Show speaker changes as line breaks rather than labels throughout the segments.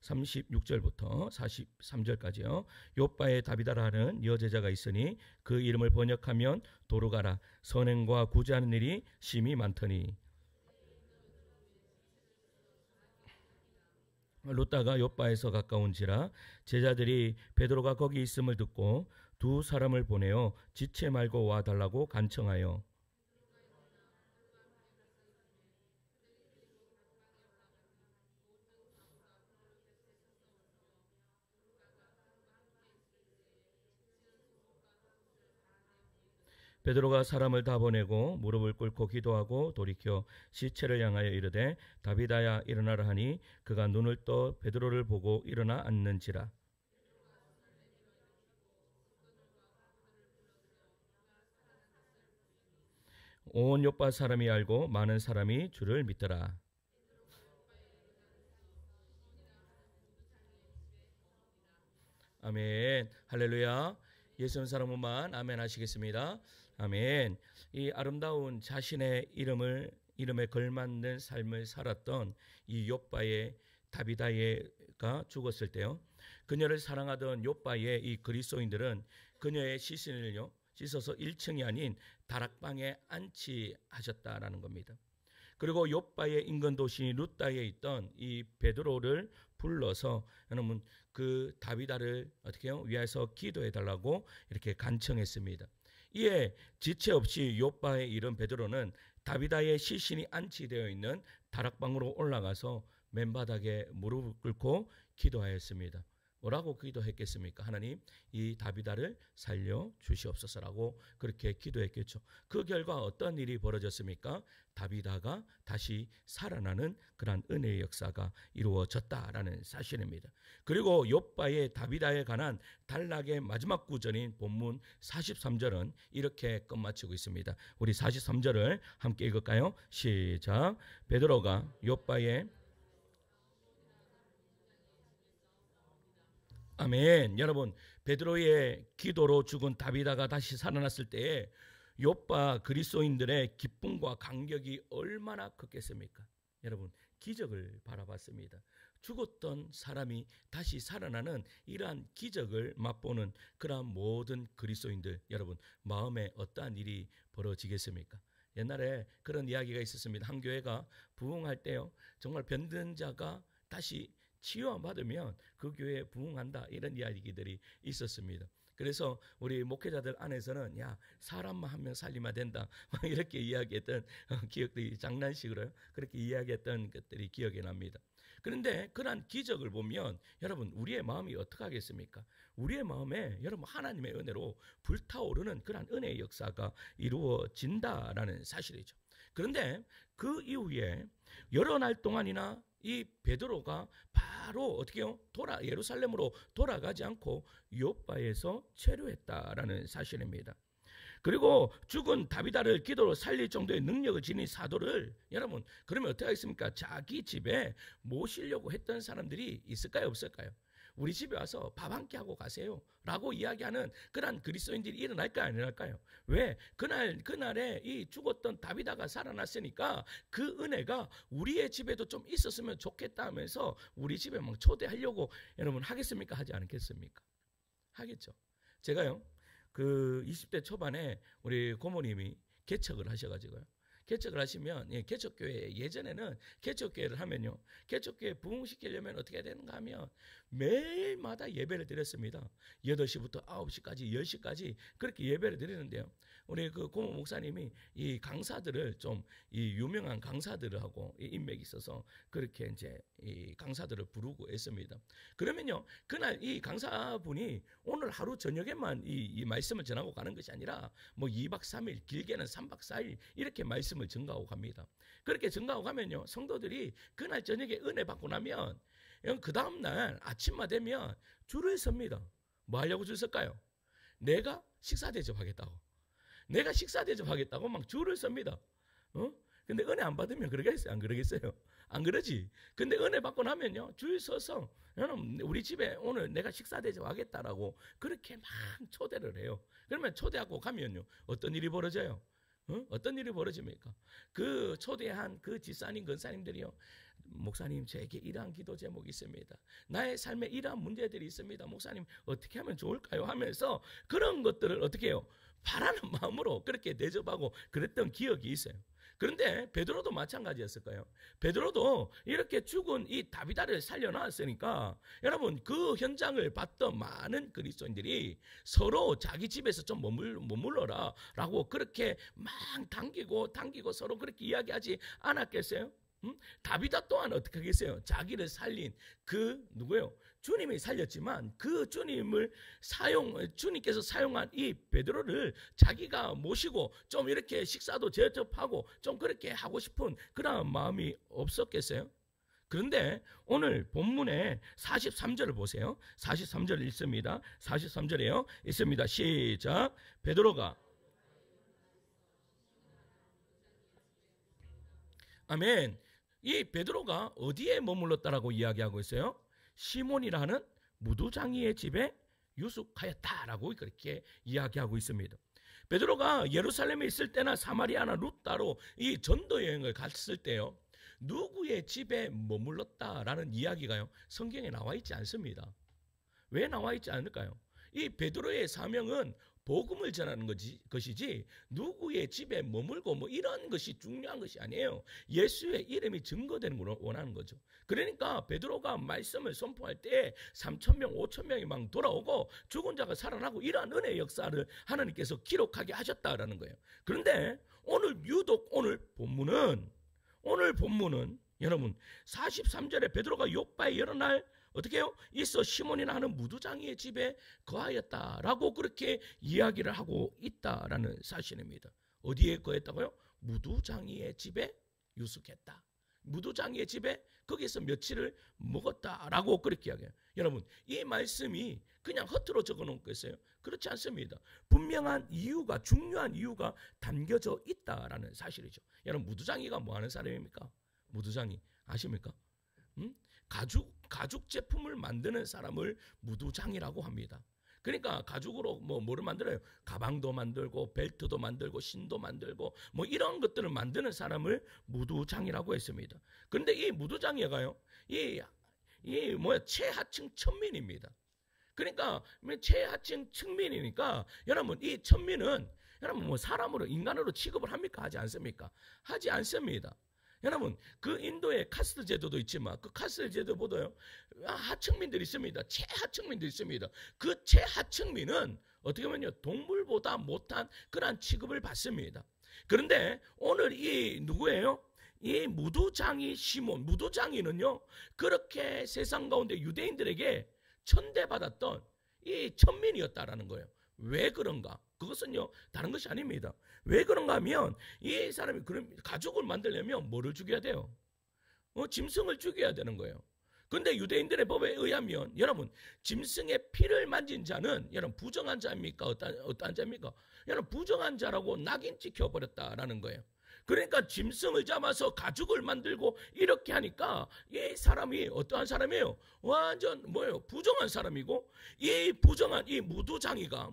36절부터 43절까지요. 욥바의 다비다라 하는 여제자가 있으니 그 이름을 번역하면 도루가라. 선행과 구제하는 일이 심히 많더니. 룻다가 욥바에서 가까운지라 제자들이 베드로가 거기 있음을 듣고 두 사람을 보내어 지체 말고 와달라고 간청하여 베드로가 사람을 다 보내고 무릎을 꿇고 기도하고 돌이켜 시체를 향하여 이르되 다비다야 일어나라 하니 그가 눈을 떠 베드로를 보고 일어나 앉는지라. 온 욥바 사람이 알고 많은 사람이 주를 믿더라. 아멘. 할렐루야. 예수님 사랑만 아멘 하시겠습니다. 아멘. 이 아름다운 자신의 이름에 걸맞는 삶을 살았던 이 욥바의 다비다가 죽었을 때요. 그녀를 사랑하던 욥바의 이 그리스도인들은 그녀의 시신을요 씻어서 1층이 아닌 다락방에 안치하셨다라는 겁니다. 그리고 욥바의 인근 도시 룻다에 있던 이 베드로를 불러서 여러분 그 다비다를 어떻게 해요? 위해서 기도해 달라고 이렇게 간청했습니다. 이에 지체 없이 욥바의 이른 베드로는 다비다의 시신이 안치되어 있는 다락방으로 올라가서 맨바닥에 무릎을 꿇고 기도하였습니다. 뭐라고 기도했겠습니까? 하나님, 이 다비다를 살려 주시옵소서라고 그렇게 기도했겠죠. 그 결과 어떤 일이 벌어졌습니까? 다비다가 다시 살아나는 그런 은혜의 역사가 이루어졌다라는 사실입니다. 그리고 욥바의 다비다에 관한 단락의 마지막 구절인 본문 43절은 이렇게 끝마치고 있습니다. 우리 43절을 함께 읽을까요? 시작. 베드로가 욥바의 아멘. 여러분, 베드로의 기도로 죽은 다비다가 다시 살아났을 때에 욥바 그리스도인들의 기쁨과 감격이 얼마나 컸겠습니까? 여러분, 기적을 바라봤습니다. 죽었던 사람이 다시 살아나는 이러한 기적을 맛보는 그러한 모든 그리스도인들, 여러분 마음에 어떠한 일이 벌어지겠습니까? 옛날에 그런 이야기가 있었습니다. 한 교회가 부흥할 때요, 정말 병든 자가 다시 치유함 받으면 그 교회에 부흥한다, 이런 이야기들이 있었습니다. 그래서 우리 목회자들 안에서는 야, 사람만 한 명 살리면 된다 이렇게 이야기했던 기억들이, 장난식으로 그렇게 이야기했던 것들이 기억이 납니다. 그런데 그러한 기적을 보면 여러분 우리의 마음이 어떻게 하겠습니까? 우리의 마음에 여러분 하나님의 은혜로 불타오르는 그러한 은혜의 역사가 이루어진다라는 사실이죠. 그런데 그 이후에 여러 날 동안이나 이 베드로가 바로 어떻게요? 예루살렘으로 돌아가지 않고 욥바에서 체류했다라는 사실입니다. 그리고 죽은 다비다를 기도로 살릴 정도의 능력을 지닌 사도를 여러분 그러면 어떻게 하겠습니까? 자기 집에 모시려고 했던 사람들이 있을까요? 없을까요? 우리 집에 와서 밥 한 끼 하고 가세요 라고 이야기하는 그런 그리스도인들이 일어날까요? 안 일어날까요? 왜? 그날에 이 죽었던 다비다가 살아났으니까 그 은혜가 우리의 집에도 좀 있었으면 좋겠다 하면서 우리 집에 막 초대하려고 여러분 하겠습니까? 하지 않겠습니까? 하겠죠. 제가요 그 20대 초반에 우리 고모님이 개척을 하셔가지고요. 개척을 하시면 개척교회, 예전에는 개척교회를 하면요, 개척교회 부흥시키려면 어떻게 해야 되는가 하면 매일마다 예배를 드렸습니다. 8시부터 9시까지 10시까지 그렇게 예배를 드리는데요, 우리 그 고모 목사님이 이 강사들을 좀 이 유명한 강사들하고 인맥이 있어서 그렇게 이제 이 강사들을 부르고 했습니다. 그러면요 그날 이 강사분이 오늘 하루 저녁에만 이 말씀을 전하고 가는 것이 아니라 뭐 2박 3일, 길게는 3박 4일 이렇게 말씀을 전가하고 갑니다. 그렇게 전가하고 가면요 성도들이 그날 저녁에 은혜 받고 나면 그 다음날 아침만 되면 줄을 섭니다. 뭐 하려고 줄 설까요? 내가 식사 대접하겠다고. 내가 식사 대접하겠다고 막 줄을 섭니다. 근데 은혜 안 받으면 그러겠어요? 안 그러겠어요? 안 그러지? 근데 은혜 받고 나면요 줄 서서 여러분 우리 집에 오늘 내가 식사 대접하겠다라고 그렇게 막 초대를 해요. 그러면 초대하고 가면요 어떤 일이 벌어져요? 어떤 일이 벌어집니까? 그 초대한 그 집사님, 권사님들이요 목사님, 저에게 이러한 기도 제목이 있습니다. 나의 삶에 이러한 문제들이 있습니다. 목사님, 어떻게 하면 좋을까요? 하면서 그런 것들을 어떻게 해요? 바라는 마음으로 그렇게 대접하고 그랬던 기억이 있어요. 그런데 베드로도 마찬가지였을 거예요. 베드로도 이렇게 죽은 이 다비다를 살려놨으니까 여러분, 그 현장을 봤던 많은 그리스도인들이 서로 자기 집에서 좀 머물러라 라고 그렇게 막 당기고 서로 그렇게 이야기하지 않았겠어요? 다비다 또한 어떻게 하겠어요? 자기를 살린 그 누구예요? 주님이 살렸지만 그 주님께서 사용한 이 베드로를 자기가 모시고 좀 이렇게 식사도 대접하고 좀 그렇게 하고 싶은 그런 마음이 없었겠어요? 그런데 오늘 본문의 43절을 보세요. 43절 읽습니다. 43절에요. 읽습니다. 시작. 베드로가 아멘. 이 베드로가 어디에 머물렀다라고 이야기하고 있어요? 시몬이라는 무두장이의 집에 유숙하였다라고 그렇게 이야기하고 있습니다. 베드로가 예루살렘에 있을 때나 사마리아나 루따로 이 전도 여행을 갔을 때요, 누구의 집에 머물렀다라는 이야기가요, 성경에 나와 있지 않습니다. 왜 나와 있지 않을까요? 이 베드로의 사명은 복음을 전하는 것이지 누구의 집에 머물고 뭐 이런 것이 중요한 것이 아니에요. 예수의 이름이 증거되는 걸 원하는 거죠. 그러니까 베드로가 말씀을 선포할 때 3,000명, 5,000명이 막 돌아오고 죽은 자가 살아나고 이러한 은혜의 역사를 하나님께서 기록하게 하셨다라는 거예요. 그런데 유독 오늘 본문은 여러분 43절에 베드로가 요빠에 여러 날 어떻게 해요? 있어 시몬이나 하는 무두장이의 집에 거하였다라고 그렇게 이야기를 하고 있다라는 사실입니다. 어디에 거했다고요? 무두장이의 집에 유숙했다. 무두장이의 집에 거기서 며칠을 먹었다라고 그렇게 이야기해요. 여러분, 이 말씀이 그냥 허투루 적어놓은 거였어요. 그렇지 않습니다. 분명한 이유가, 중요한 이유가 담겨져 있다라는 사실이죠. 여러분, 무두장이가 뭐 하는 사람입니까? 무두장이 아십니까? 가죽 제품을 만드는 사람을 무두장이라고 합니다. 그러니까 가죽으로 뭐를 만들어요? 가방도 만들고 벨트도 만들고 신도 만들고 뭐 이런 것들을 만드는 사람을 무두장이라고 했습니다. 그런데 이 무두장이가요, 최하층 천민입니다. 그러니까 최하층 천민이니까 여러분, 이 천민은 여러분 뭐 사람으로 인간으로 취급을 합니까? 하지 않습니까? 하지 않습니다. 여러분, 그 인도에 카스트 제도도 있지만 그 카스트 제도보다요, 하층민들이 있습니다. 최하층민들이 있습니다. 그 최하층민은 어떻게 보면요, 동물보다 못한 그러한 취급을 받습니다. 그런데 오늘 이 누구예요? 이 무두장이 시몬, 무두장이는요, 그렇게 세상 가운데 유대인들에게 천대받았던 이 천민이었다라는 거예요. 왜 그런가? 그것은요, 다른 것이 아닙니다. 왜 그런가 하면 이 사람이 그럼 가죽을 만들려면 뭐를 죽여야 돼요? 짐승을 죽여야 되는 거예요. 그런데 유대인들의 법에 의하면 여러분, 짐승의 피를 만진 자는 여러분 부정한 자입니까? 어떠한 자입니까? 여러분, 부정한 자라고 낙인 찍혀버렸다라는 거예요. 그러니까 짐승을 잡아서 가죽을 만들고 이렇게 하니까 이 사람이 어떠한 사람이에요? 완전 부정한 사람이고, 이 부정한 이 무두장이가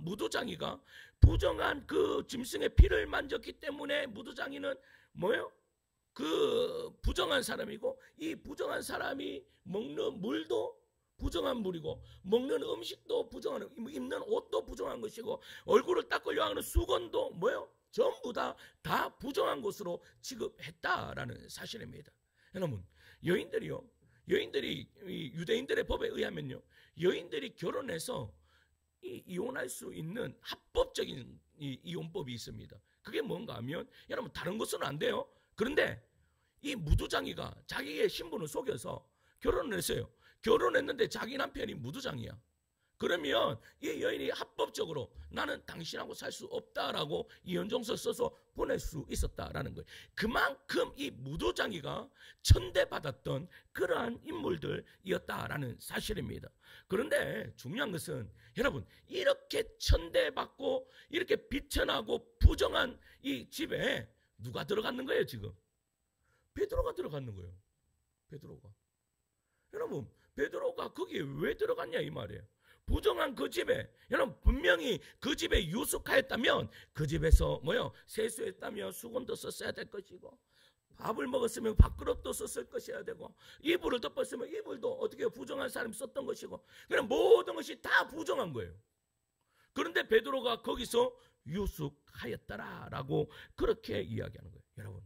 부정한 그 짐승의 피를 만졌기 때문에 무두장이는 그 부정한 사람이고, 이 부정한 사람이 먹는 물도 부정한 물이고, 먹는 음식도 부정한, 입는 옷도 부정한 것이고, 얼굴을 닦으려 하는 수건도 전부 다 부정한 것으로 취급했다라는 사실입니다. 여러분, 여인들이 유대인들의 법에 의하면요, 여인들이 결혼해서 이혼할 수 있는 합법적인 이혼법이 있습니다. 그게 뭔가 하면 여러분, 다른 것은 안 돼요. 그런데 이 무두장이가 자기의 신분을 속여서 결혼을 했어요. 결혼했는데 자기 남편이 무두장이야. 그러면 이 여인이 합법적으로 나는 당신하고 살 수 없다라고 이혼정서 써서 보낼 수 있었다라는 거예요. 그만큼 이 무두장이가 천대받았던 그러한 인물들이었다라는 사실입니다. 그런데 중요한 것은 여러분, 이렇게 천대받고 이렇게 비천하고 부정한 이 집에 누가 들어갔는 거예요? 지금 베드로가 들어갔는 거예요. 베드로가. 여러분, 베드로가 거기에 왜 들어갔냐 이 말이에요. 부정한 그 집에, 여러분 분명히 그 집에 유숙하였다면 그 집에서 세수했다면 수건도 썼어야 될 것이고 밥을 먹었으면 밥그릇도 썼을 것이어야 되고, 이불을 덮었으면 이불도 어떻게 부정한 사람이 썼던 것이고, 그냥 모든 것이 다 부정한 거예요. 그런데 베드로가 거기서 유숙하였더라라고 그렇게 이야기하는 거예요. 여러분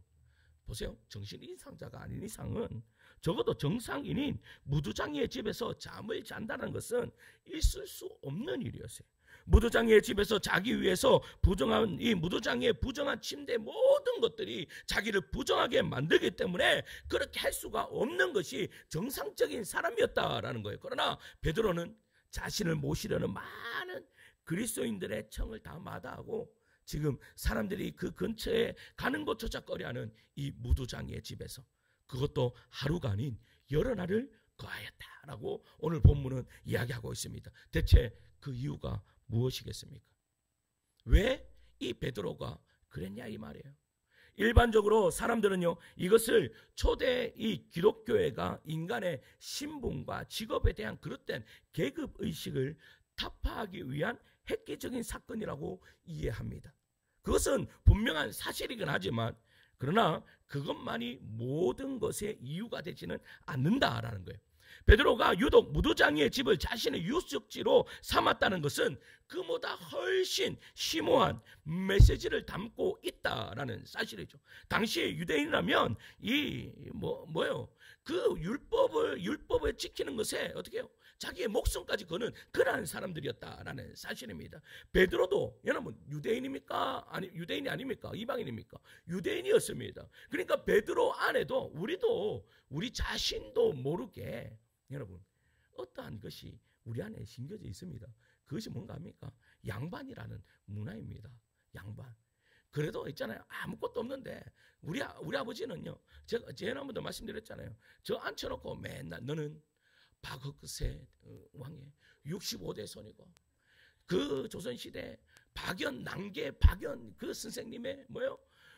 보세요. 정신 이상자가 아닌 이상은 적어도 정상인인 무두장이의 집에서 잠을 잔다는 것은 있을 수 없는 일이었어요. 무두장이의 집에서 자기 위해서 부정한 이 무두장이의 부정한 침대 모든 것들이 자기를 부정하게 만들기 때문에 그렇게 할 수가 없는 것이 정상적인 사람이었다라는 거예요. 그러나 베드로는 자신을 모시려는 많은 그리스도인들의 청을 다 마다하고 지금 사람들이 그 근처에 가는 것조차 꺼려하는 이 무두장이의 집에서 그것도 하루가 아닌 여러 날을 거하였다라고 오늘 본문은 이야기하고 있습니다. 대체 그 이유가 무엇이겠습니까? 왜 이 베드로가 그랬냐 이 말이에요. 일반적으로 사람들은요, 이것을 초대 이 기독교회가 인간의 신분과 직업에 대한 그릇된 계급의식을 타파하기 위한 획기적인 사건이라고 이해합니다. 그것은 분명한 사실이긴 하지만 그러나 그것만이 모든 것의 이유가 되지는 않는다라는 거예요. 베드로가 유독 무두장이의 집을 자신의 유적지로 삼았다는 것은 그보다 훨씬 심오한 메시지를 담고 있다라는 사실이죠. 당시 유대인이라면 그 율법을 지키는 것에 어떻게 해요? 자기의 목숨까지 거는 그러한 사람들이었다라는 사실입니다. 베드로도 여러분 유대인입니까? 아니 유대인이 아닙니까? 이방인입니까? 유대인이었습니다. 그러니까 베드로 안에도 우리 자신도 모르게 여러분 어떠한 것이 우리 안에 심겨져 있습니다. 그것이 뭔가 합니까? 양반이라는 문화입니다. 양반. 그래도 있잖아요. 아무것도 없는데 우리 아버지는요. 제가 지난번도 말씀드렸잖아요. 저 앉혀놓고 맨날 너는 박흑세 왕의 65대 손이고 그 조선시대 난계 박연 그 선생님의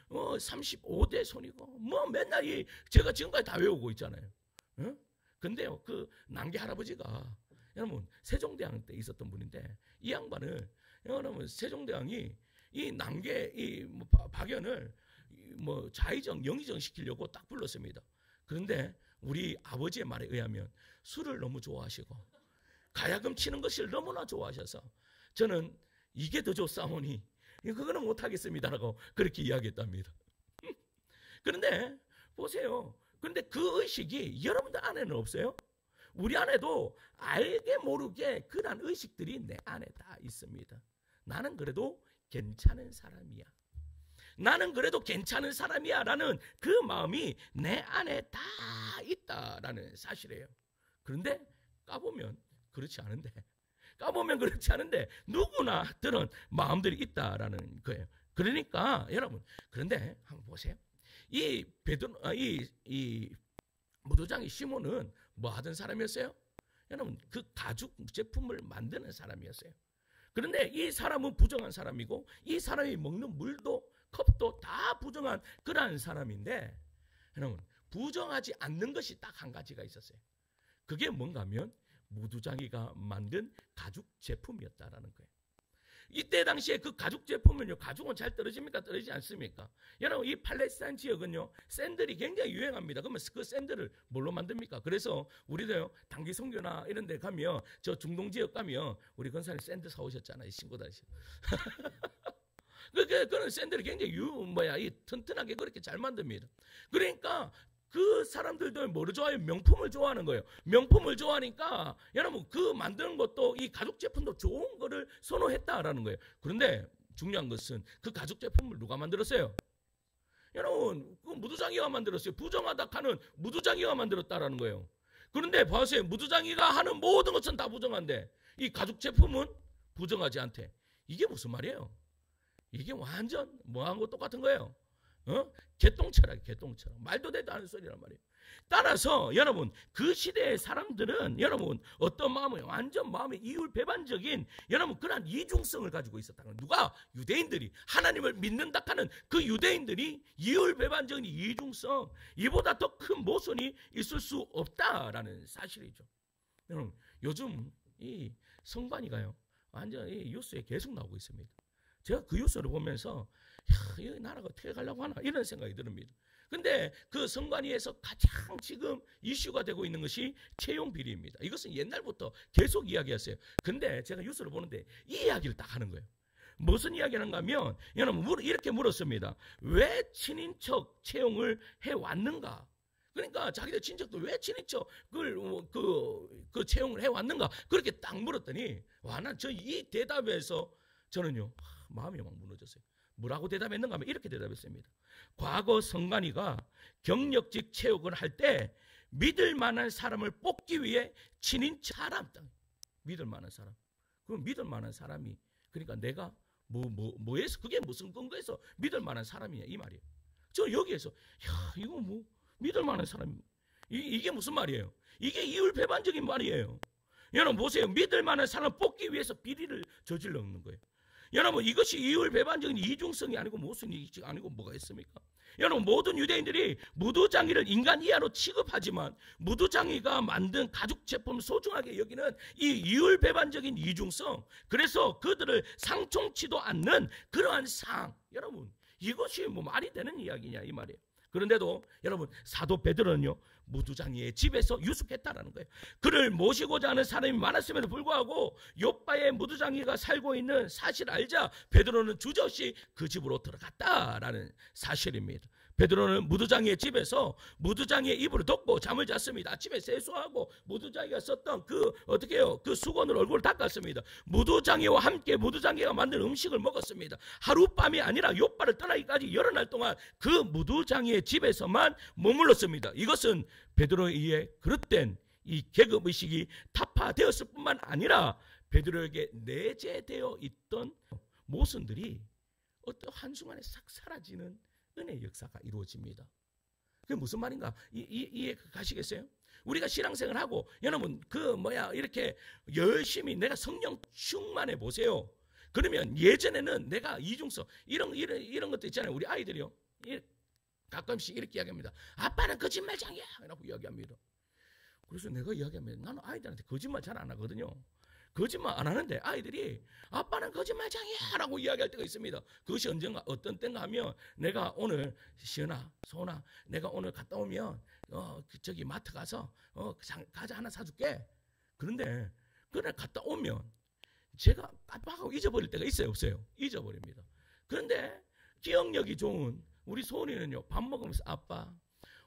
35대 손이고 맨날 제가 지금까지 다 외우고 있잖아요. 근데요 그 난계 할아버지가 여러분 세종대왕 때 있었던 분인데 이 양반을 여러분 세종대왕이 이 난계 박연을 자의정 영의정 시키려고 딱 불렀습니다. 그런데 우리 아버지의 말에 의하면 술을 너무 좋아하시고 가야금 치는 것을 너무나 좋아하셔서 저는 이게 더 좋사오니 그거는 못하겠습니다라고 그렇게 이야기했답니다. 그런데 보세요. 그런데 그 의식이 여러분들 안에는 없어요? 우리 안에도 알게 모르게 그런 의식들이 내 안에 다 있습니다. 나는 그래도 괜찮은 사람이야. 나는 그래도 괜찮은 사람이야 라는 그 마음이 내 안에 다 있다라는 사실이에요. 그런데 까보면 그렇지 않은데 누구나 그런 마음들이 있다라는 거예요. 그러니까 여러분 그런데 한번 보세요. 이 무두장이 시몬은 뭐 하던 사람이었어요? 여러분 그 가죽 제품을 만드는 사람이었어요. 그런데 이 사람은 부정한 사람이고 이 사람이 먹는 물도 컵도 다 부정한 그러한 사람인데 여러분 부정하지 않는 것이 딱 한 가지가 있었어요. 그게 뭔가 하면 무두장이가 만든 가죽 제품이었다라는 거예요. 이때 당시에 그 가죽 제품은요, 가죽은 잘 떨어집니까? 떨어지지 않습니까? 여러분 이 팔레스타인 지역은요 샌들이 굉장히 유행합니다. 그러면 그 샌들을 뭘로 만듭니까? 그래서 우리도요 단기 선교나 이런 데 가면 저 중동 지역 가면 우리 건사님 샌드 사오셨잖아요. 신고 다니시. 그런 샌들이 굉장히 튼튼하게 그렇게 잘 만듭니다. 그러니까 그 사람들도 뭐를 좋아해요? 명품을 좋아하는 거예요. 명품을 좋아하니까 여러분 그 만드는 것도 이 가죽 제품도 좋은 거를 선호했다라는 거예요. 그런데 중요한 것은 그 가죽 제품을 누가 만들었어요? 여러분 그 무두장이가 만들었어요. 부정하다 하는 무두장이가 만들었다라는 거예요. 그런데 보세요. 무두장이가 하는 모든 것은 다 부정한데 이 가죽 제품은 부정하지 않대. 이게 무슨 말이에요? 이게 완전 뭐하고 똑같은 거예요. 개똥처럼 말도 되도 않은 소리란 말이에요. 따라서 여러분 그 시대의 사람들은 여러분 어떤 마음이 완전 마음의 이율배반적인 여러분 그러한 이중성을 가지고 있었다는 거예요. 누가? 유대인들이 하나님을 믿는다 하는 그 유대인들이 이율배반적인 이중성 이보다 더 큰 모순이 있을 수 없다라는 사실이죠. 여러분 요즘 이 성관이가요 완전 이 뉴스에 계속 나오고 있습니다. 제가 그 뉴스를 보면서 이 나라가 어떻게 가려고 하나 이런 생각이 듭니다. 근데 그 성관위에서 가장 지금 이슈가 되고 있는 것이 채용 비리입니다. 이것은 옛날부터 계속 이야기했어요. 근데 제가 뉴스를 보는데 이 이야기를 딱 하는 거예요. 무슨 이야기를 하는가 하면 여러분 이렇게 물었습니다. 왜 친인척 채용을 해왔는가? 그러니까 자기들 친척도 왜 친인척을 그 채용을 해왔는가? 그렇게 딱 물었더니 와, 난 이 대답에서 저는요 마음이 막 무너졌어요. 뭐라고 대답했는가 하면 이렇게 대답했습니다. 과거 성관이가 경력직 채용을 할 때 믿을 만한 사람을 뽑기 위해 친인척 사람, 믿을 만한 사람, 그 믿을 만한 사람이, 그러니까 내가 뭐에서 그게 무슨 근거에서 믿을 만한 사람이냐 이 말이에요. 저 여기에서 야 이거 뭐 믿을 만한 사람, 이게 무슨 말이에요? 이게 이율배반적인 말이에요. 여러분 보세요. 믿을 만한 사람 뽑기 위해서 비리를 저질렀는 거예요. 여러분 이것이 이율배반적인 이중성이 아니고 무슨 얘기지 아니고 뭐가 있습니까? 여러분 모든 유대인들이 무두장이를 인간 이하로 취급하지만 무두장이가 만든 가죽 제품을 소중하게 여기는 이 이율배반적인 이중성, 그래서 그들을 상종치도 않는 그러한 상, 여러분 이것이 뭐 말이 되는 이야기냐 이 말이에요. 그런데도 여러분 사도 베드로는요 무두장이의 집에서 유숙했다라는 거예요. 그를 모시고자 하는 사람이 많았음에도 불구하고 욥바의 무두장이가 살고 있는 사실을 알자 베드로는 주저없이 그 집으로 들어갔다라는 사실입니다. 베드로는 무두장이의 집에서 무두장이의 이불을 덮고 잠을 잤습니다. 아침에 세수하고 무두장이가 썼던 그 수건으로 얼굴을 닦았습니다. 무두장이와 함께 무두장이가 만든 음식을 먹었습니다. 하룻밤이 아니라 욥바를 떠나기까지 여러 날 동안 그 무두장이의 집에서만 머물렀습니다. 이것은 베드로에 의해 그릇된 이 계급의식이 타파되었을 뿐만 아니라 베드로에게 내재되어 있던 모순들이 어떤 한순간에 싹 사라지는 은혜의 역사가 이루어집니다. 그게 무슨 말인가? 이해 가시겠어요? 우리가 신앙생활을 하고 여러분 이렇게 열심히 내가 성령 충만해 보세요. 그러면 예전에는 내가 이중성 이런 것도 있잖아요. 우리 아이들이요 가끔씩 이렇게 이야기합니다. 아빠는 거짓말장이야 라고 이야기합니다. 그래서 내가 이야기하면 나는 아이들한테 거짓말 잘 안 하거든요. 거짓말 안 하는데 아이들이 아빠는 거짓말장이야 라고 이야기할 때가 있습니다. 그것이 언젠가 어떤 때인가 하면 내가 오늘 시은아 소은아 내가 오늘 갔다 오면 저기 마트 가서 과자 하나 사줄게. 그런데 그날 갔다 오면 제가 깜빡하고 잊어버릴 때가 있어요 없어요? 잊어버립니다. 그런데 기억력이 좋은 우리 소은이는요 밥 먹으면서 아빠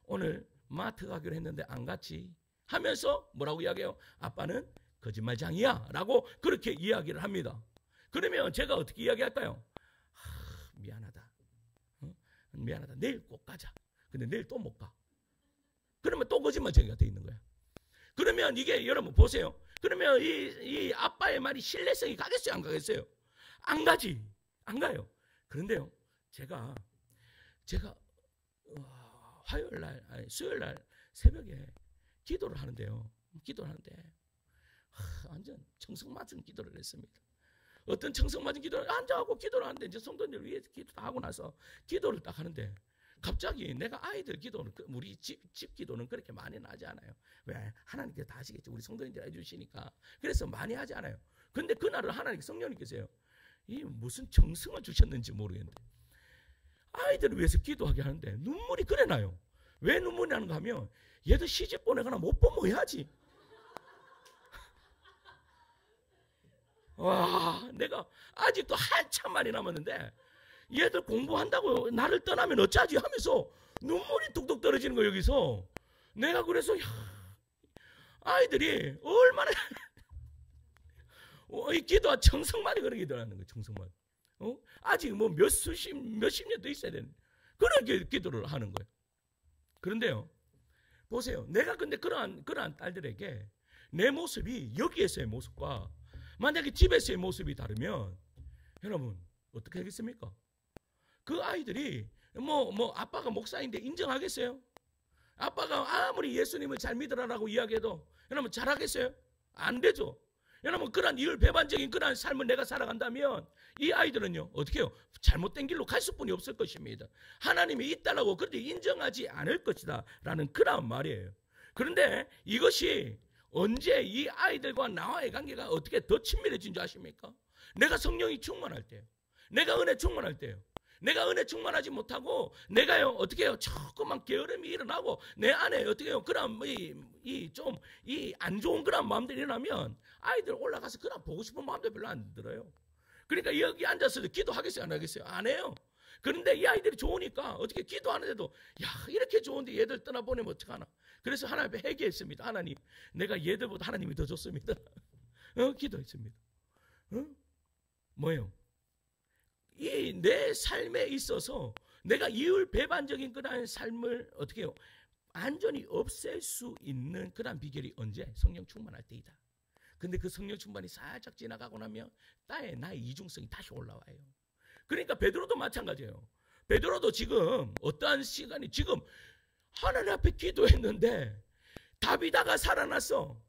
오늘 마트 가기로 했는데 안 갔지 하면서 뭐라고 이야기해요? 아빠는 거짓말장이야 라고 그렇게 이야기를 합니다. 그러면 제가 어떻게 이야기할까요? 미안하다. 미안하다. 내일 꼭 가자. 근데 내일 또 못 가. 그러면 또 거짓말쟁이가 돼 있는 거야. 그러면 이게 여러분 보세요. 그러면 이 아빠의 말이 신뢰성이 가겠어요? 안 가겠어요? 안 가지. 안 가요. 그런데요. 제가 수요일날 새벽에 기도를 하는데요. 완전 청성맞은 기도를 했습니다. 어떤 청성맞은 기도를 앉아하고 기도를 하는데 이제 성도님들 위해서 기도 다 하고 나서 기도를 딱 하는데 갑자기 내가 아이들 기도는 우리 집 기도는 그렇게 많이 하지 않아요. 왜? 하나님께서 다 아시겠죠. 우리 성도님들 해주시니까. 그래서 많이 하지 않아요. 근데 그날은 하나님 성령님께서요. 이 무슨 정성을 주셨는지 모르겠는데 아이들을 위해서 기도하게 하는데 눈물이 그래 나요. 왜 눈물이 나는가 하면 얘들 시집 보내거나 못 보면 해야지. 와, 내가 아직도 한참 많이 남았는데 얘들 공부한다고 나를 떠나면 어쩌지 하면서 눈물이 뚝뚝 떨어지는 거예요 여기서. 내가 그래서 아이들이 얼마나 이 기도와 정성만이 그런 기도라는 거예요. 정성만. 아직 뭐 몇십 년 더 있어야 되는 그런 기도를 하는 거예요. 그런데요 보세요. 내가 근데 그러한 딸들에게 내 모습이 여기에서의 모습과 만약에 집에서의 모습이 다르면 여러분 어떻게 하겠습니까? 그 아이들이 뭐 아빠가 목사인데 인정하겠어요? 아빠가 아무리 예수님을 잘 믿으라라고 이야기해도 여러분 잘하겠어요? 안 되죠. 여러분 그런 이율배반적인 그런 삶을 내가 살아간다면 이 아이들은요 어떻게 해요? 잘못된 길로 갈 수뿐이 없을 것입니다. 하나님이 있다라고 그런데 인정하지 않을 것이다 라는 그런 말이에요. 그런데 이것이 언제 이 아이들과 나와의 관계가 어떻게 더 친밀해진 줄 아십니까? 내가 성령이 충만할 때요. 내가 은혜 충만할 때요. 내가 은혜 충만하지 못하고 내가요 어떻게 해요? 조금만 게으름이 일어나고 내 안에 어떻게 해요? 그런 이 안 좋은 그런 마음들이 일어나면 아이들 올라가서 그런 보고 싶은 마음도 별로 안 들어요. 그러니까 여기 앉아서 기도하겠어요? 안 하겠어요? 안 해요. 그런데 이 아이들이 좋으니까 어떻게 기도하는데도 야 이렇게 좋은데 얘들 떠나보내면 어떡하나. 그래서 하나님 앞에 회개했습니다. 하나님 내가 얘들보다 하나님이 더 좋습니다. 기도했습니다. 뭐예요? 이 내 삶에 있어서 내가 이율배반적인 그런 삶을 어떻게 해요? 완전히 없앨 수 있는 그런 비결이 언제? 성령 충만할 때이다. 근데 그 성령 충만이 살짝 지나가고 나면 나의 이중성이 다시 올라와요. 그러니까 베드로도 마찬가지예요. 베드로도 지금 어떠한 시간이 지금 하나님 앞에 기도했는데 다비다가 살아났어.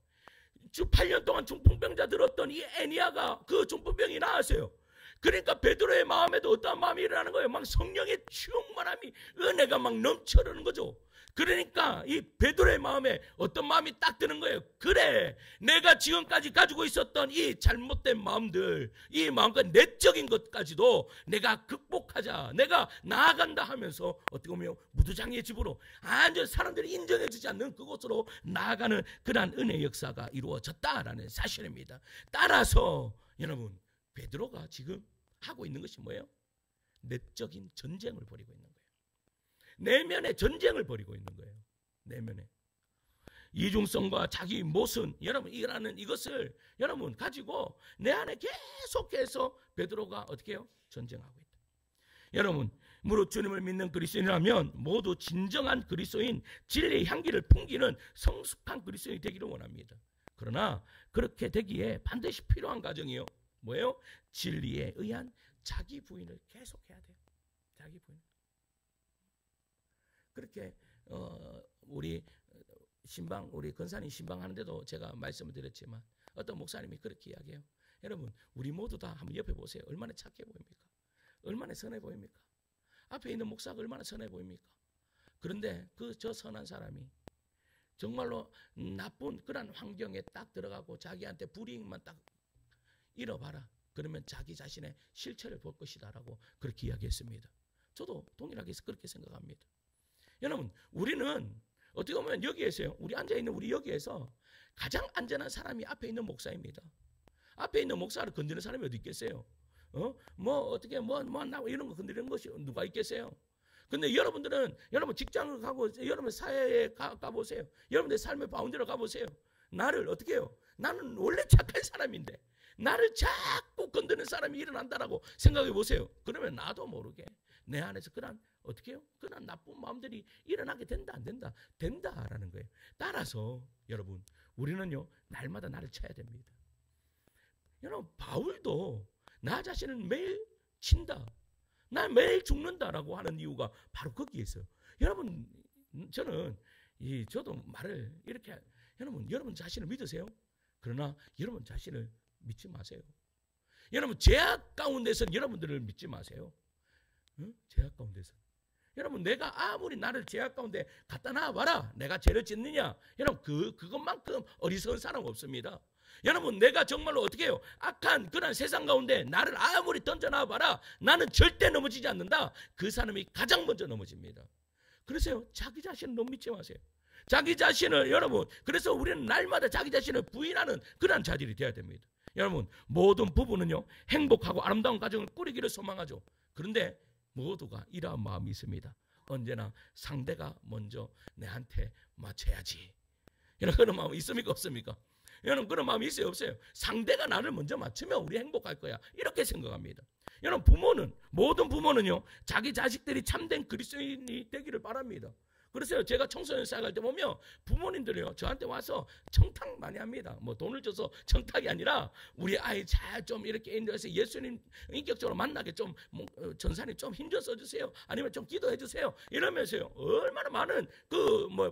8년 동안 중풍병자 들었던 이 애니아가 그 중풍병이 나았어요. 그러니까 베드로의 마음에도 어떠한 마음이 일어나는 거예요. 막 성령의 충만함이 은혜가 막 넘쳐르는 거죠. 그러니까 이 베드로의 마음에 어떤 마음이 딱 드는 거예요. 그래 내가 지금까지 가지고 있었던 이 잘못된 마음들 이 마음과 내적인 것까지도 내가 극복하자 내가 나아간다 하면서 어떻게 보면 무두장의 집으로 완전 사람들이 인정해 주지 않는 그곳으로 나아가는 그러한 은혜의 역사가 이루어졌다라는 사실입니다. 따라서 여러분 베드로가 지금 하고 있는 것이 뭐예요? 내적인 전쟁을 벌이고 있는 거예요. 내면의 전쟁을 벌이고 있는 거예요. 내면에 이중성과 자기 모순 여러분 이라는 이것을 여러분 가지고 내 안에 계속해서 베드로가 어떻게 해요? 전쟁하고 있다. 여러분 무릇 주님을 믿는 그리스도인이라면 모두 진정한 그리스도인 진리의 향기를 풍기는 성숙한 그리스도인이 되기를 원합니다. 그러나 그렇게 되기에 반드시 필요한 과정이요. 뭐예요? 진리에 의한 자기 부인을 계속해야 돼요. 자기 부인. 그렇게 우리 신방 우리 근사님 신방하는데도 제가 말씀을 드렸지만 어떤 목사님이 그렇게 이야기해요. 여러분 우리 모두 다 한번 옆에 보세요. 얼마나 착해 보입니까? 얼마나 선해 보입니까? 앞에 있는 목사가 얼마나 선해 보입니까? 그런데 저 선한 사람이 정말로 나쁜 그런 환경에 딱 들어가고 자기한테 불이익만 딱 잃어봐라. 그러면 자기 자신의 실체를 볼 것이다라고 그렇게 이야기했습니다. 저도 동일하게 그렇게 생각합니다. 여러분 우리는 어떻게 보면 여기에서요. 우리 앉아있는 우리 여기에서 가장 안전한 사람이 앞에 있는 목사입니다. 앞에 있는 목사를 건드리는 사람이 어디 있겠어요? 어떻게 이런 거 건드리는 것이 누가 있겠어요? 근데 여러분들은 여러분 직장을 가고 여러분 사회에 가보세요. 여러분들 삶의 바운드로 가보세요. 나를 어떻게 해요? 나는 원래 착한 사람인데 나를 자꾸 건드는 사람이 일어난다라고 생각해 보세요. 그러면 나도 모르게 내 안에서 그런 어떻게 해요? 그런 나쁜 마음들이 일어나게 된다 안 된다? 된다라는 거예요. 따라서 여러분 우리는요 날마다 나를 쳐야 됩니다. 여러분 바울도 나 자신을 매일 친다. 나 매일 죽는다라고 하는 이유가 바로 거기에 있어요. 여러분 저는 저도 말을 이렇게 여러분 자신을 믿으세요? 그러나 여러분 자신을 믿지 마세요. 여러분 죄악 가운데서는 여러분들을 믿지 마세요. 죄악 가운데서 여러분 내가 아무리 나를 죄악 가운데 갖다 놔봐라 내가 죄를 짓느냐 여러분 그것만큼 어리석은 사람 없습니다. 여러분 내가 정말로 어떻게 해요? 악한 그런 세상 가운데 나를 아무리 던져놔봐라 나는 절대 넘어지지 않는다. 그 사람이 가장 먼저 넘어집니다. 그래서요 자기 자신을 너무 믿지 마세요. 자기 자신을 여러분 그래서 우리는 날마다 자기 자신을 부인하는 그런 자질이 되어야 됩니다. 여러분 모든 부부는요 행복하고 아름다운 가정을 꾸리기를 소망하죠. 그런데 모두가 이러한 마음이 있습니다. 언제나 상대가 먼저 내한테 맞춰야지. 여러분 그런 마음 있습니까 없습니까? 여러분 그런 마음이 있어요 없어요? 상대가 나를 먼저 맞추면 우리 행복할 거야 이렇게 생각합니다. 여러분 부모는 모든 부모는요 자기 자식들이 참된 그리스도인이 되기를 바랍니다. 그래서 제가 청소년 생활할 때 보면 부모님들이요 저한테 와서 청탁 많이 합니다. 뭐 돈을 줘서 청탁이 아니라 우리 아이 잘 좀 이렇게 인도해서 예수님 인격적으로 만나게 좀 전사님 좀 힘 좀 써주세요. 아니면 좀 기도해 주세요. 이러면서요 얼마나 많은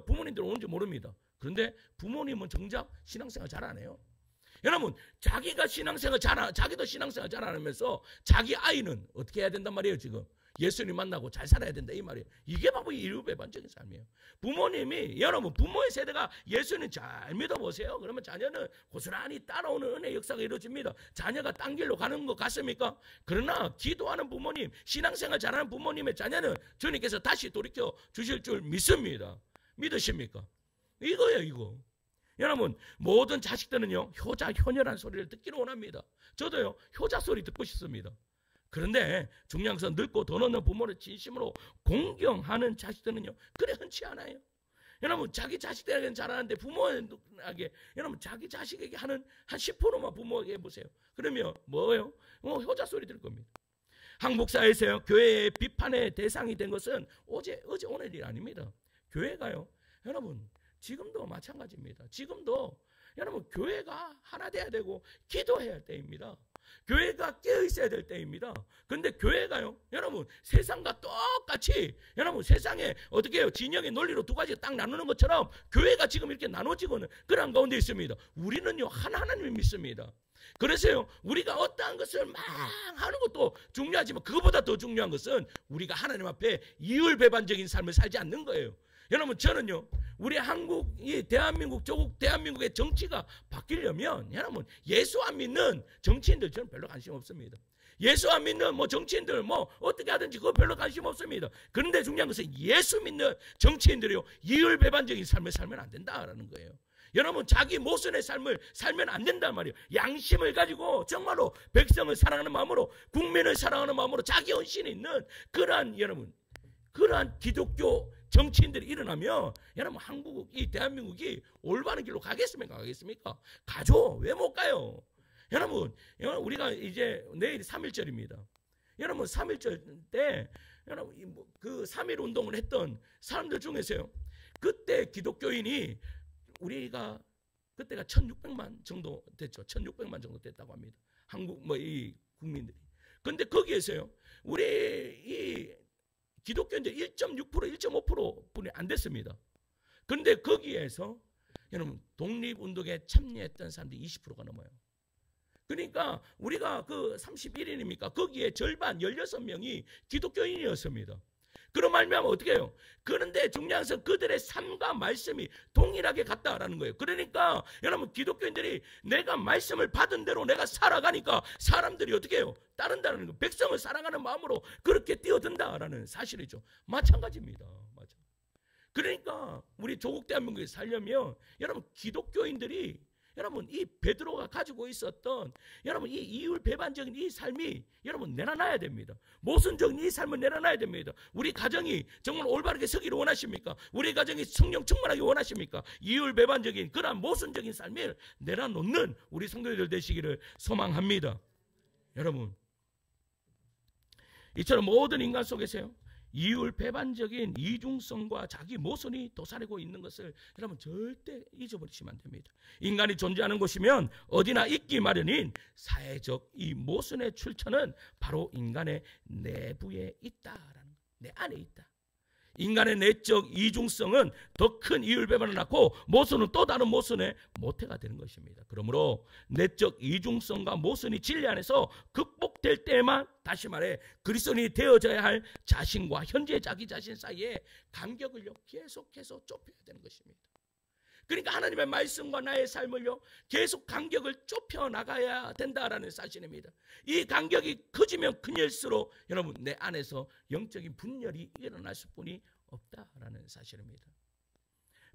부모님들 오는지 모릅니다. 그런데 부모님은 정작 신앙생활 잘 안 해요. 여러분 자기가 신앙생활 자기도 신앙생활 잘 안 하면서 자기 아이는 어떻게 해야 된단 말이에요 지금? 예수님 만나고 잘 살아야 된다 이 말이에요. 이게 바로 이율배반적인 삶이에요. 부모님이 여러분 부모의 세대가 예수님 잘 믿어보세요. 그러면 자녀는 고스란히 따라오는 은혜 역사가 이루어집니다. 자녀가 딴 길로 가는 것 같습니까? 그러나 기도하는 부모님, 신앙생활 잘하는 부모님의 자녀는 주님께서 다시 돌이켜 주실 줄 믿습니다. 믿으십니까? 이거예요, 이거. 여러분 모든 자식들은요 효자, 효녀란 소리를 듣기를 원합니다. 저도요 효자 소리 듣고 싶습니다. 그런데 중요한 것은 늙고 돈 없는 부모를 진심으로 공경하는 자식들은요 그래 흔치 않아요. 여러분 자기 자식들에게는 잘하는데 부모에게 여러분 자기 자식에게 하는 한 10%만 부모에게 해보세요. 그러면 뭐예요? 효자 소리 들을 겁니다. 한국 사회에서요 교회의 비판의 대상이 된 것은 어제 오늘 일 아닙니다. 교회가요 여러분 지금도 마찬가지입니다. 지금도 여러분 교회가 하나 돼야 되고 기도해야 할 때입니다. 교회가 깨어있어야 될 때입니다. 그런데 교회가요 여러분 세상과 똑같이 여러분 세상에 어떻게 해요 진영의 논리로 두 가지가 딱 나누는 것처럼 교회가 지금 이렇게 나눠지고는 그런 가운데 있습니다. 우리는요 하나님을 믿습니다. 그래서요 우리가 어떠한 것을 막 하는 것도 중요하지만 그것보다 더 중요한 것은 우리가 하나님 앞에 이율배반적인 삶을 살지 않는 거예요. 여러분 저는요 우리 한국 이 대한민국 조국 대한민국의 정치가 바뀌려면 여러분 예수 안 믿는 정치인들 저는 별로 관심 없습니다. 예수 안 믿는 뭐 정치인들 뭐 어떻게 하든지 그거 별로 관심 없습니다. 그런데 중요한 것은 예수 믿는 정치인들이요 이율배반적인 삶을 살면 안 된다라는 거예요. 여러분 자기 모순의 삶을 살면 안 된단 말이에요. 양심을 가지고 정말로 백성을 사랑하는 마음으로 국민을 사랑하는 마음으로 자기 헌신이 있는 그러한 여러분 그러한 기독교 정치인들이 일어나면 여러분 한국 이 대한민국이 올바른 길로 가겠습니까? 가죠. 왜 못 가요? 여러분 우리가 이제 내일 3.1절입니다. 여러분 3.1절 때 여러분 그 3.1 운동을 했던 사람들 중에서요 그때 기독교인이 우리가 그때가 1600만 정도 됐죠. 1600만 정도 됐다고 합니다. 한국 뭐 이 국민들이. 근데 거기에서요 우리 이 기독교인들 1.6% 1.5%뿐이 안 됐습니다. 그런데 거기에서 여러분 독립운동에 참여했던 사람들이 20%가 넘어요. 그러니까 우리가 그 31인입니까? 거기에 절반 16명이 기독교인이었습니다. 그런 말미암아 어떻게 해요? 그런데 중요한 것은 그들의 삶과 말씀이 동일하게 같다라는 거예요. 그러니까 여러분 기독교인들이 내가 말씀을 받은 대로 내가 살아가니까 사람들이 어떻게 해요? 따른다는 거. 백성을 사랑하는 마음으로 그렇게 뛰어든다라는 사실이죠. 마찬가지입니다. 그러니까 우리 조국 대한민국에 살려면 여러분 기독교인들이 여러분 이 베드로가 가지고 있었던 여러분 이 이율배반적인 이 삶이 여러분 내려놔야 됩니다. 모순적인 이 삶을 내려놔야 됩니다. 우리 가정이 정말 올바르게 서기를 원하십니까? 우리 가정이 성령 충만하게 원하십니까? 이율배반적인 그러한 모순적인 삶을 내려놓는 우리 성도들 되시기를 소망합니다. 여러분 이처럼 모든 인간 속에서요 이율배반적인 이중성과 자기 모순이 도사리고 있는 것을 여러분 절대 잊어버리시면 안 됩니다. 인간이 존재하는 곳이면 어디나 있기 마련인 사회적 이 모순의 출처는 바로 인간의 내부에 있다라는 내 안에 있다. 인간의 내적 이중성은 더 큰 이율배반을 낳고 모순은 또 다른 모순의 모태가 되는 것입니다. 그러므로 내적 이중성과 모순이 진리 안에서 극복될 때만 다시 말해 그리스도인이 되어져야 할 자신과 현재 자기 자신 사이에 간격을요 계속해서 좁혀야 되는 것입니다. 그러니까 하나님의 말씀과 나의 삶을요 계속 간격을 좁혀 나가야 된다라는 사실입니다. 이 간격이 커지면 큰일수록 여러분 내 안에서 영적인 분열이 일어날 수뿐이 없다라는 사실입니다.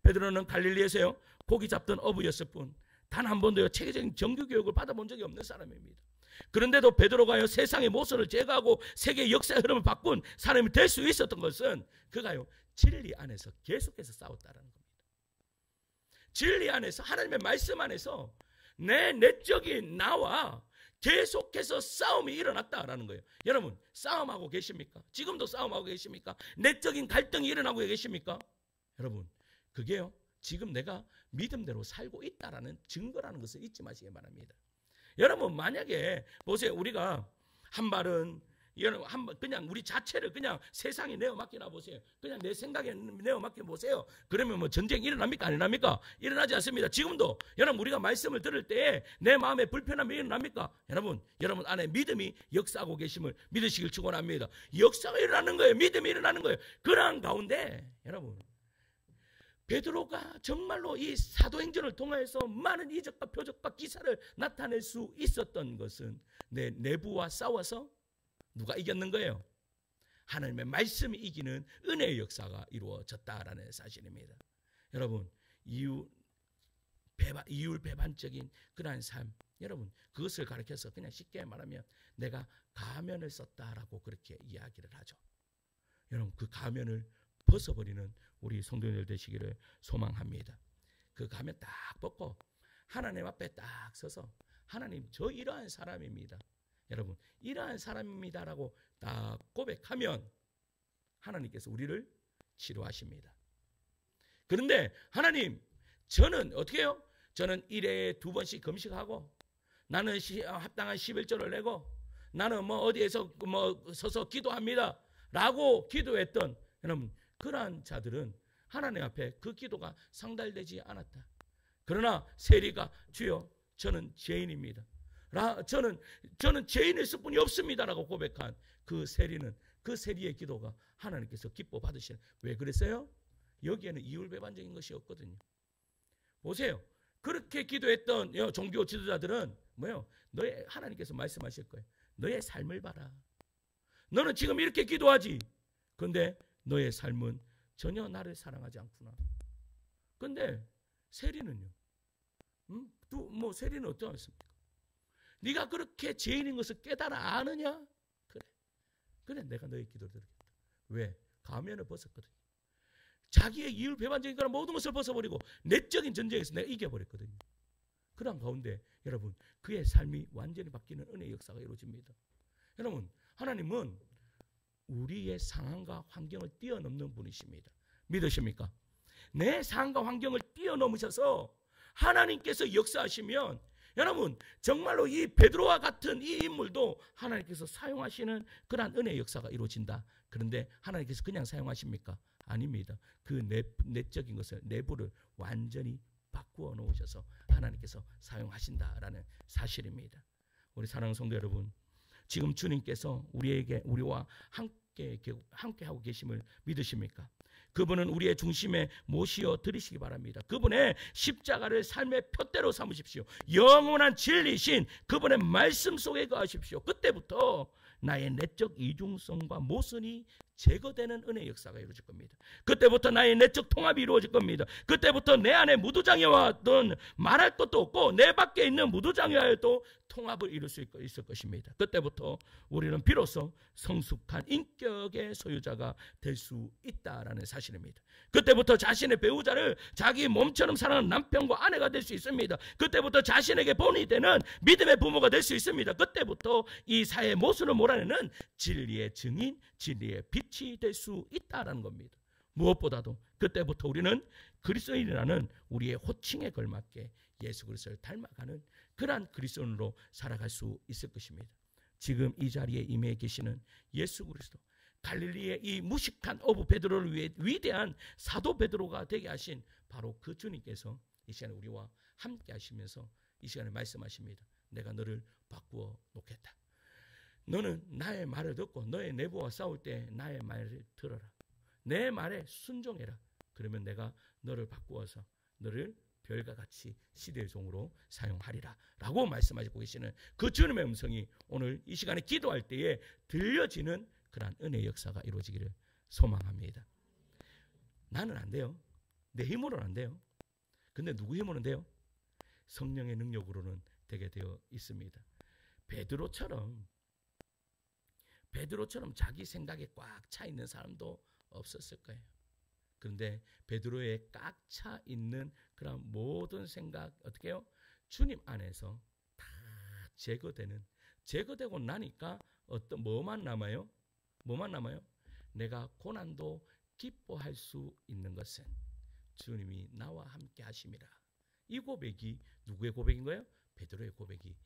베드로는 갈릴리에서요 고기 잡던 어부였을 뿐 단 한 번도요 체계적인 정규 교육을 받아본 적이 없는 사람입니다. 그런데도 베드로가요 세상의 모순을 제거하고 세계의 역사의 흐름을 바꾼 사람이 될 수 있었던 것은 그가요 진리 안에서 계속해서 싸웠다라는 겁니다. 진리 안에서 하나님의 말씀 안에서 내 내적인 나와 계속해서 싸움이 일어났다라는 거예요. 여러분 싸움하고 계십니까? 지금도 싸움하고 계십니까? 내적인 갈등이 일어나고 계십니까? 여러분 그게요 지금 내가 믿음대로 살고 있다라는 증거라는 것을 잊지 마시기 바랍니다. 여러분 만약에 보세요 우리가 한 발은 여러분 한번 그냥 우리 자체를 그냥 세상에 내어 맡기나 보세요. 그냥 내 생각에 내어 맡겨 보세요. 그러면 뭐 전쟁 일어납니까? 안 일어납니까? 일어나지 않습니다. 지금도 여러분 우리가 말씀을 들을 때 내 마음에 불편함이 일어납니까? 여러분 안에 믿음이 역사하고 계심을 믿으시길 축원합니다. 역사가 일어나는 거예요. 믿음이 일어나는 거예요. 그러한 가운데 여러분 베드로가 정말로 이 사도행전을 통해서 많은 이적과 표적과 기사를 나타낼 수 있었던 것은 내 내부와 싸워서 누가 이겼는 거예요? 하나님의 말씀이 이기는 은혜의 역사가 이루어졌다라는 사실입니다. 여러분 이율 배반적인 그러한 삶, 여러분 그것을 가르쳐서 그냥 쉽게 말하면 내가 가면을 썼다라고 그렇게 이야기를 하죠. 여러분 그 가면을 벗어버리는 우리 성도님들 되시기를 소망합니다. 그 가면 딱 벗고 하나님 앞에 딱 서서 하나님 저 이러한 사람입니다. 여러분 이러한 사람입니다라고 딱 고백하면 하나님께서 우리를 치료하십니다. 그런데 하나님 저는 어떻게 해요? 저는 1회에 2번씩 금식하고 나는 합당한 11조를 내고 나는 뭐 어디에서 뭐 서서 기도합니다 라고 기도했던 여러분 그러한 자들은 하나님 앞에 그 기도가 상달되지 않았다. 그러나 세리가 주여 저는 죄인입니다. 저는 죄인일 뿐이 없습니다라고 고백한 그 세리는 그 세리의 기도가 하나님께서 기뻐 받으시는. 왜 그랬어요? 여기에는 이율배반적인 것이 없거든요. 보세요. 그렇게 기도했던 종교 지도자들은 뭐예요? 하나님께서 말씀하실 거예요. 너의 삶을 봐라. 너는 지금 이렇게 기도하지. 그런데 너의 삶은 전혀 나를 사랑하지 않구나. 그런데 세리는요? 뭐 세리는 어떠했습니까? 네가 그렇게 죄인인 것을 깨달아 아느냐? 그래 내가 너의 기도를 들었겠다. 왜? 가면을 벗었거든요. 자기의 이율 배반적인 그런 모든 것을 벗어버리고 내적인 전쟁에서 내가 이겨버렸거든요. 그런 가운데 여러분 그의 삶이 완전히 바뀌는 은혜의 역사가 이루어집니다. 여러분 하나님은 우리의 상황과 환경을 뛰어넘는 분이십니다. 믿으십니까? 내 상황과 환경을 뛰어넘으셔서 하나님께서 역사하시면 여러분 정말로 이 베드로와 같은 이 인물도 하나님께서 사용하시는 그러한 은혜의 역사가 이루어진다. 그런데 하나님께서 그냥 사용하십니까? 아닙니다. 그 내적인 것을 내부를 완전히 바꾸어 놓으셔서 하나님께서 사용하신다라는 사실입니다. 우리 사랑하는 성도 여러분, 지금 주님께서 우리와 함께 하고 계심을 믿으십니까? 그분은 우리의 중심에 모시어 드리시기 바랍니다. 그분의 십자가를 삶의 표대로 삼으십시오. 영원한 진리신 그분의 말씀 속에 거하십시오. 그때부터 나의 내적 이중성과 모순이 제거되는 은혜의 역사가 이루어질 겁니다. 그때부터 나의 내적 통합이 이루어질 겁니다. 그때부터 내 안에 무두장애와는 말할 것도 없고 내 밖에 있는 무두장애와도 통합을 이룰 수 있을 것입니다. 그때부터 우리는 비로소 성숙한 인격의 소유자가 될 수 있다라는 사실입니다. 그때부터 자신의 배우자를 자기 몸처럼 사랑하는 남편과 아내가 될 수 있습니다. 그때부터 자신에게 본이 되는 믿음의 부모가 될 수 있습니다. 그때부터 이 사회의 모순을 몰아내는 진리의 증인, 진리의 빛이 될 수 있다라는 겁니다. 무엇보다도 그때부터 우리는 그리스도인이라는 우리의 호칭에 걸맞게 예수 그리스도를 닮아가는 그러한 그리스도인으로 살아갈 수 있을 것입니다. 지금 이 자리에 임해 계시는 예수 그리스도, 갈릴리의 이 무식한 어부 베드로를 위해 위대한 사도 베드로가 되게 하신 바로 그 주님께서 이 시간에 우리와 함께 하시면서 이 시간에 말씀하십니다. 내가 너를 바꾸어 놓겠다. 너는 나의 말을 듣고 너의 내부와 싸울 때 나의 말을 들어라. 내 말에 순종해라. 그러면 내가 너를 바꾸어서 너를 별과 같이 시대의 종으로 사용하리라 라고 말씀하시고 계시는 그 주님의 음성이 오늘 이 시간에 기도할 때에 들려지는 그러한 은혜의 역사가 이루어지기를 소망합니다. 나는 안 돼요. 내 힘으로는 안 돼요. 근데 누구 힘으로는 돼요? 성령의 능력으로는 되게 되어 있습니다. 베드로처럼 자기 생각에 꽉 차 있는 사람도 없었을 거예요. 그런데 베드로의 꽉 차 있는 그런 모든 생각 어떻게 해요? 주님 안에서 다 제거되고 나니까 뭐만 남아요? 내가 고난도 기뻐할 수 있는 것은 주님이 나와 함께 하심이라. 이 고백이 누구의 고백인 거예요? 베드로의 고백이